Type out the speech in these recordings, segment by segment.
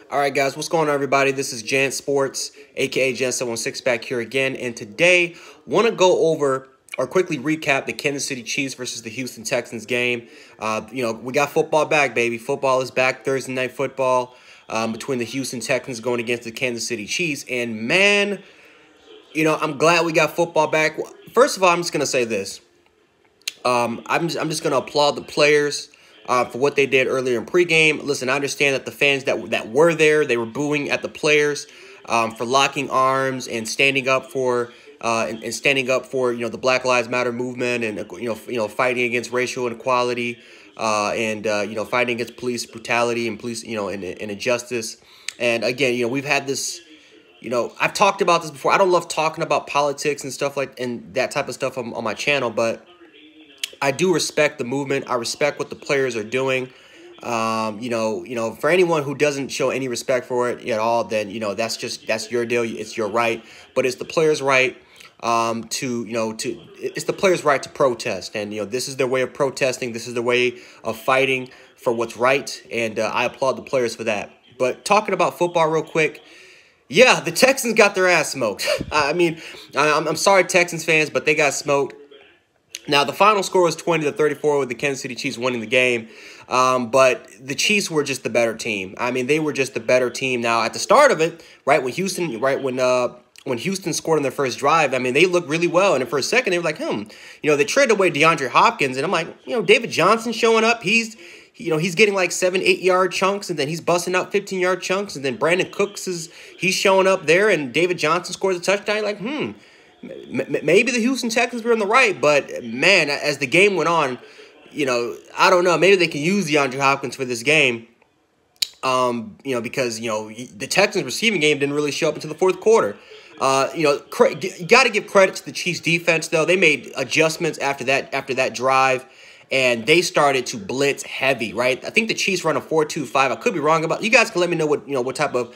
All right, guys, what's going on, everybody? This is Jan Sports, aka Jan716 back here again, and today want to go over or quickly recap the Kansas City Chiefs versus the Houston Texans game. We got football back, baby. Football is back. Thursday night football between the Houston Texans going against the Kansas City Chiefs, and man, I'm glad we got football back. First of all, I'm just gonna say this. I'm just gonna applaud the players. For what they did earlier in pregame. Listen, I understand that the fans that were there, they were booing at the players for locking arms and standing up for the Black Lives Matter movement and fighting against racial inequality and fighting against police brutality and police and injustice. And again, we've had this. I've talked about this before. I don't love talking about politics and stuff and that type of stuff on my channel, but I do respect the movement. I respect what the players are doing. For anyone who doesn't show any respect for it at all, then that's your deal. It's your right. But it's the players' right it's the players' right to protest. And this is their way of protesting. This is their way of fighting for what's right. And I applaud the players for that. But talking about football real quick. Yeah, the Texans got their ass smoked. I mean, I'm sorry, Texans fans, but they got smoked. Now, the final score was 20-34 with the Kansas City Chiefs winning the game, but the Chiefs were just the better team. I mean, they were just the better team. Now, at the start of it, when Houston scored on their first drive, I mean, they looked really well. And for a second, they were like, they traded away DeAndre Hopkins, and I'm like, David Johnson showing up, he's getting like 7-8 yard chunks, and then he's busting out 15-yard chunks, and then Brandon Cooks he's showing up there, and David Johnson scores a touchdown. You're like, maybe the Houston Texans were on the right, but man, as the game went on, I don't know. Maybe they can use DeAndre Hopkins for this game, because the Texans receiving game didn't really show up until the fourth quarter. You got to give credit to the Chiefs defense though. They made adjustments after that drive. And they started to blitz heavy, right? I think the Chiefs run a 4-2-5. I could be wrong about. You guys can let me know what type of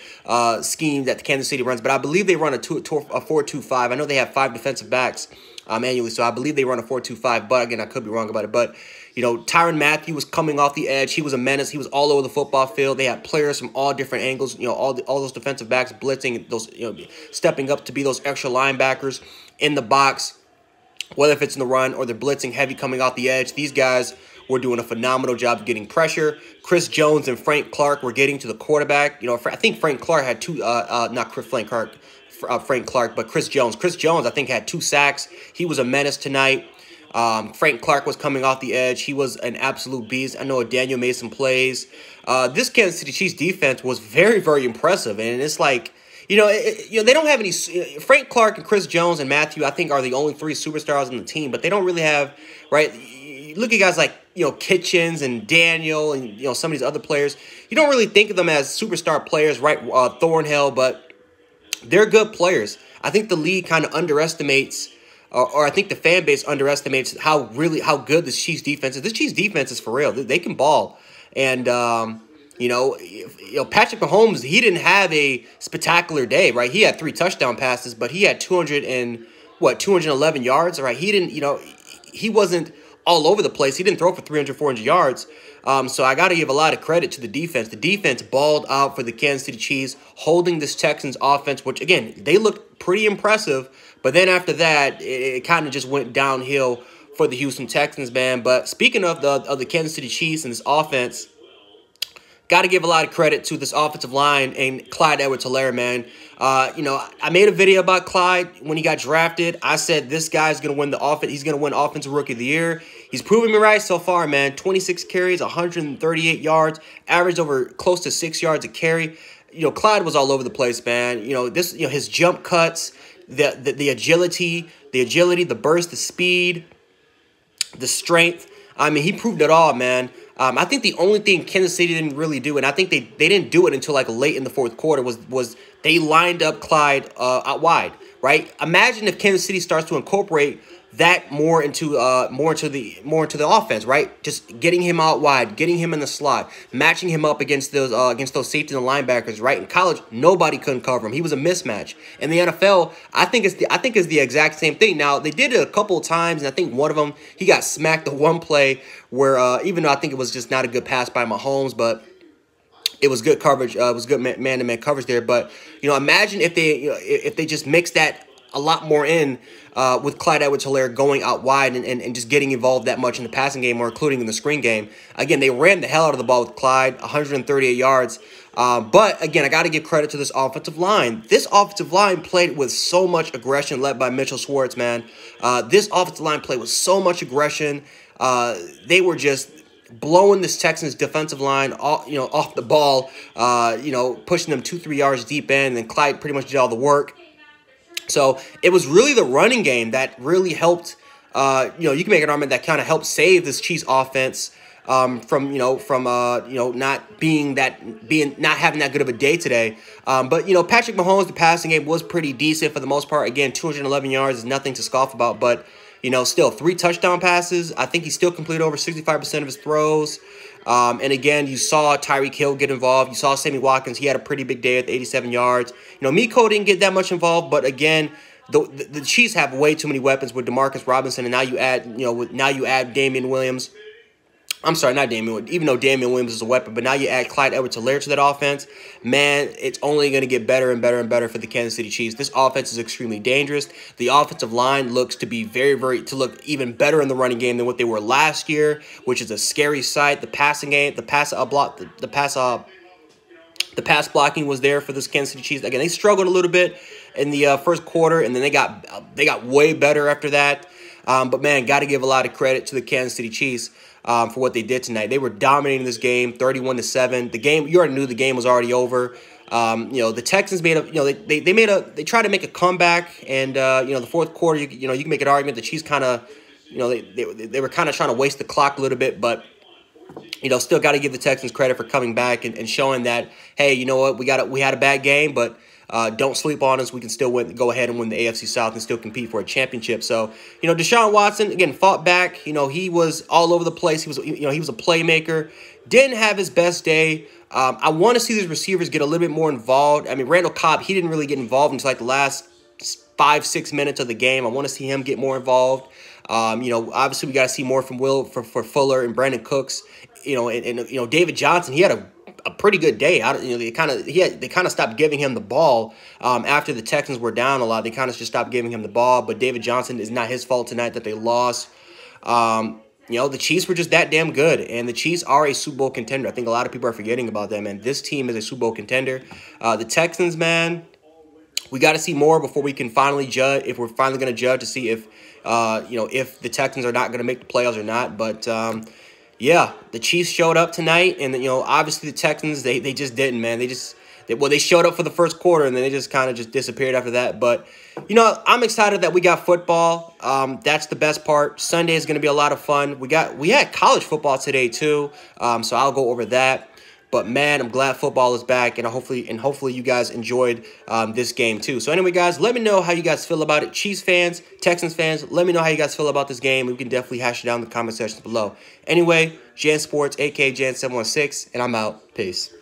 scheme that the Kansas City runs, but I believe they run a 4-2-5. I know they have 5 defensive backs annually, so I believe they run a 4-2-5. But again, I could be wrong about it. But Tyrann Mathieu was coming off the edge. He was a menace. He was all over the football field. They had players from all different angles. All those defensive backs blitzing, those stepping up to be those extra linebackers in the box. Whether if it's in the run or they're blitzing heavy coming off the edge, these guys were doing a phenomenal job of getting pressure. Chris Jones and Frank Clark were getting to the quarterback. I think Frank Clark had two, not Frank Clark, but Chris Jones. Chris Jones, I think, had 2 sacks. He was a menace tonight. Frank Clark was coming off the edge. He was an absolute beast. I know Daniel made some plays. This Kansas City Chiefs defense was very, very impressive, and it's like, they don't have any. Frank Clark and Chris Jones and Matthew, I think, are the only 3 superstars on the team, but they don't really have, right? Look at guys like, Kitchens and Daniel and, some of these other players. You don't really think of them as superstar players, right? Thornhill, but they're good players. I think the league kind of underestimates, or I think the fan base underestimates how good this Chiefs defense is. This Chiefs defense is for real. They can ball. And, Patrick Mahomes, he didn't have a spectacular day, right? He had 3 touchdown passes, but he had 211 yards, right? He didn't, he wasn't all over the place. He didn't throw for 300, 400 yards. So I got to give a lot of credit to the defense. The defense balled out for the Kansas City Chiefs, holding this Texans offense, which, again, they looked pretty impressive. But then after that, it kind of just went downhill for the Houston Texans, man. But speaking of the Kansas City Chiefs and this offense, got to give a lot of credit to this offensive line and Clyde Edwards-Helaire, man. I made a video about Clyde when he got drafted. I said this guy's going to win the offense. He's going to win Offensive Rookie of the Year. He's proven me right so far, man. 26 carries, 138 yards, averaged over close to 6 yards a carry. Clyde was all over the place, man. His jump cuts, the agility, the burst, the speed, the strength. I mean, he proved it all, man. I think the only thing Kansas City didn't really do, and I think they didn't do it until like late in the fourth quarter, was they lined up Clyde out wide, right? Imagine if Kansas City starts to incorporate that more into the offense, right? Just getting him out wide, getting him in the slot, matching him up against those safeties and linebackers, right? In college, nobody couldn't cover him. He was a mismatch. In the NFL, I think it's the exact same thing. Now, they did it a couple of times, and I think one of them, he got smacked the one play where even though I think it was just not a good pass by Mahomes, but It was good coverage. It was good man-to-man coverage there. But, imagine if they just mix that a lot more in with Clyde Edwards-Helaire going out wide and just getting involved that much in the passing game or including in the screen game. Again, they ran the hell out of the ball with Clyde, 138 yards. But, again, I got to give credit to this offensive line. This offensive line played with so much aggression led by Mitchell Schwartz, man. This offensive line played with so much aggression. They were just blowing this Texans defensive line off the ball, pushing them 2-3 yards deep in, and Clyde pretty much did all the work. So it was really the running game that really helped. You can make an argument that kind of helped save this Chiefs offense from not having that good of a day today. But Patrick Mahomes, the passing game was pretty decent for the most part. Again, 211 yards is nothing to scoff about, but still 3 touchdown passes. I think he still completed over 65% of his throws. And again, you saw Tyreek Hill get involved. You saw Sammy Watkins. He had a pretty big day at 87 yards. Miko didn't get that much involved, but again, the Chiefs have way too many weapons with Demarcus Robinson, and now you add Damian Williams. I'm sorry, not Damian, even though Damian Williams is a weapon, but now you add Clyde Edwards-Helaire to that offense. Man, it's only going to get better and better and better for the Kansas City Chiefs. This offense is extremely dangerous. The offensive line looks to be to look even better in the running game than what they were last year, which is a scary sight. The passing game, the pass blocking was there for this Kansas City Chiefs. Again, they struggled a little bit in the first quarter, and then they got way better after that. But man, got to give a lot of credit to the Kansas City Chiefs for what they did tonight. They were dominating this game, 31-7. The game, you already knew the game was already over. The Texans made they tried to make a comeback, and the fourth quarter, you can make an argument the Chiefs kind of, they were kind of trying to waste the clock a little bit, but still got to give the Texans credit for coming back and showing that, hey, you know what, we had a bad game, but don't sleep on us. We can still go ahead and win the AFC South and still compete for a championship. So, Deshaun Watson, again, fought back. He was all over the place. He was a playmaker. Didn't have his best day. I want to see these receivers get a little bit more involved. I mean, Randall Cobb, he didn't really get involved until like the last 5-6 minutes of the game. I want to see him get more involved. Obviously we got to see more from for Fuller and Brandon Cooks. And David Johnson, he had a pretty good day. They kind of stopped giving him the ball after the Texans were down a lot. They kind of just stopped giving him the ball. But David Johnson, is not his fault tonight that they lost. The Chiefs were just that damn good, and the Chiefs are a Super Bowl contender. I think a lot of people are forgetting about that, man. This team is a Super Bowl contender. The Texans, man, we got to see more before we can finally judge. If we're finally going to judge to see if the Texans are not going to make the playoffs or not, but. Yeah, the Chiefs showed up tonight, and obviously the Texans they just didn't, man. They showed up for the first quarter, and then they just kind of just disappeared after that. But I'm excited that we got football. That's the best part. Sunday is going to be a lot of fun. We had college football today too, so I'll go over that. But man, I'm glad football is back, and hopefully you guys enjoyed this game too. So anyway, guys, let me know how you guys feel about it. Chiefs fans, Texans fans, let me know how you guys feel about this game. We can definitely hash it down in the comment sections below. Anyway, Jan Sports, aka Jan716, and I'm out. Peace.